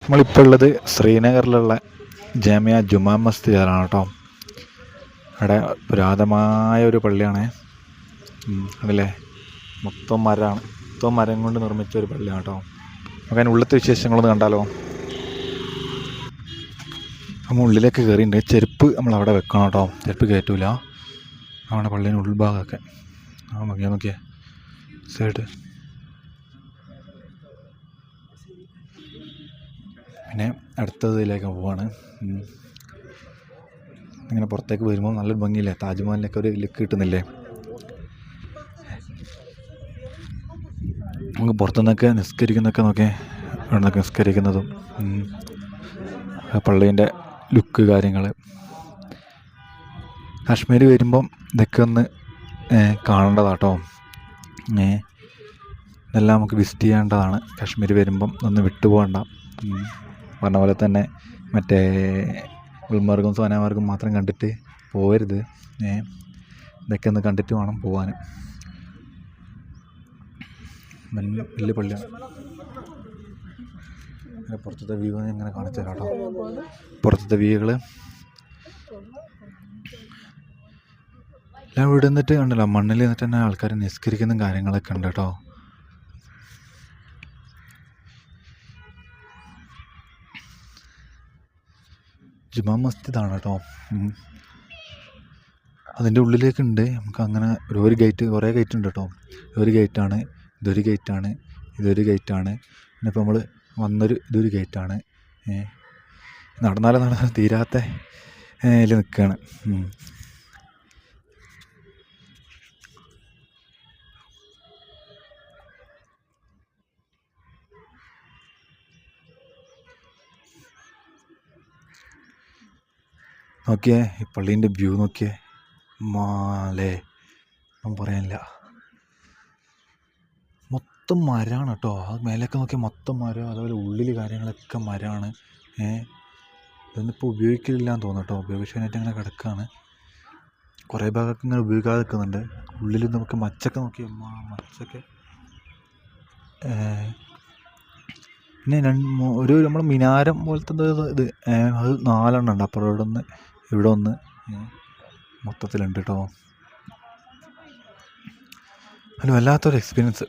നമ്മളിപ്പോൾ ഉള്ളത് ശ്രീനഗറിലുള്ള ജാമിയ ജുമാ മസ്ജിദിലാണ് കേട്ടോ. അവിടെ പുരാതനമായ ഒരു പള്ളിയാണ്. അതല്ലേ, മൊത്തം മരമാണ്, മൊത്തം മരം കൊണ്ട് നിർമ്മിച്ച ഒരു പള്ളിയാണ് കേട്ടോ. നമുക്ക് അതിന് ഉള്ളിലത്തെ വിശേഷങ്ങളൊന്ന് കണ്ടാലോ. നമ്മൾ ഉള്ളിലേക്ക് കയറിയിട്ടുണ്ട്. ചെരുപ്പ് നമ്മളവിടെ വെക്കണം കേട്ടോ, ചെരുപ്പ് കയറ്റൂല. നമ്മുടെ പള്ളീൻ്റെ ഉൾഭാഗമൊക്കെ നോക്കിയേ സൈഡ്. പിന്നെ അടുത്തതിലേക്ക് പോവാണ്. ഇങ്ങനെ പുറത്തേക്ക് വരുമ്പോൾ നല്ലൊരു ഭംഗിയില്ലേ, താജ്മഹലിനൊക്കെ ഒരു ലുക്ക് കിട്ടുന്നില്ലേ. നമുക്ക് പുറത്തുനിന്നൊക്കെ നിസ്കരിക്കുന്നതൊക്കെ നോക്കിയേ, അവിടെ നിന്നൊക്കെ നിസ്കരിക്കുന്നതും പള്ളീൻ്റെ ലുക്ക് കാര്യങ്ങൾ. കാശ്മീർ വരുമ്പം ഇതൊക്കെ ഒന്ന് കാണേണ്ടതാട്ടോ. ഇതെല്ലാം നമുക്ക് വിസിറ്റ് ചെയ്യേണ്ടതാണ് കാശ്മീർ വരുമ്പം, ഒന്ന് വിട്ടുപോകണ്ട. പറഞ്ഞ പോലെ തന്നെ മറ്റേ ഗുൽമാർഗും സോനാമാർഗും മാത്രം കണ്ടിട്ട് പോകരുത്. ഇതൊക്കെ ഒന്ന് കണ്ടിട്ട് വേണം പോകാൻ. വലിയ പള്ളിയാണ്. ഇങ്ങനെ പുറത്തത്തെ വ്യൂ ഇങ്ങനെ കാണിച്ചു തരാം കേട്ടോ. പുറത്തത്തെ വ്യൂകൾ എല്ലാം ഇവിടെ നിന്നിട്ട് കണ്ടല്ലോ, മണ്ണിൽ നിന്നിട്ട് തന്നെ ആൾക്കാർ നിസ്കരിക്കുന്ന കാര്യങ്ങളൊക്കെ ഉണ്ട് കേട്ടോ. ജുമാ മസ്ജിദാണ് കേട്ടോ. അതിൻ്റെ ഉള്ളിലേക്കുണ്ട്. നമുക്ക് അങ്ങനെ ഒരു ഗേറ്റ്, കുറേ ഗേറ്റ് ഉണ്ട് കേട്ടോ. ഒരു ഗേറ്റാണ്, ഇതൊരു ഗേറ്റാണ്, ഇതൊരു ഗേറ്റാണ്. പിന്നെ ഇപ്പോൾ നമ്മൾ ഇതൊരു ഗേറ്റാണ്. നടന്നാലും തീരാത്ത ഇതിൽ നിൽക്കുകയാണ്. നോക്കിയേ ഈ പള്ളീൻ്റെ വ്യൂ നോക്കിയേ, മാലേ ഒന്നും പറയാനില്ല. മൊത്തം മരമാണ് കേട്ടോ. അത് മേലൊക്കെ നോക്കിയാൽ മൊത്തം മരം, അതുപോലെ ഉള്ളിൽ കാര്യങ്ങളൊക്കെ മരമാണ്. ഇതൊന്നിപ്പോൾ ഉപയോഗിക്കില്ല എന്ന് തോന്നുന്നു കേട്ടോ. ഉപയോഗിക്കാനായിട്ട് ഇങ്ങനെ കിടക്കുകയാണ്. കുറേ ഭാഗമൊക്കെ ഇങ്ങനെ ഉപയോഗിക്കാതെ നിൽക്കുന്നുണ്ട്. ഉള്ളിൽ നമുക്ക് മച്ചൊക്കെ നോക്കിയാൽ മച്ചൊക്കെ. പിന്നെ ഒരു നമ്മൾ മിനാരം പോലത്തെ ഇത് അത് 4 ഉണ്ട്. അപ്പുറം ഇവിടെ ഒന്ന് മൊത്തത്തിലുണ്ട് കേട്ടോ. അത് വല്ലാത്തൊരു എക്സ്പീരിയൻസ്.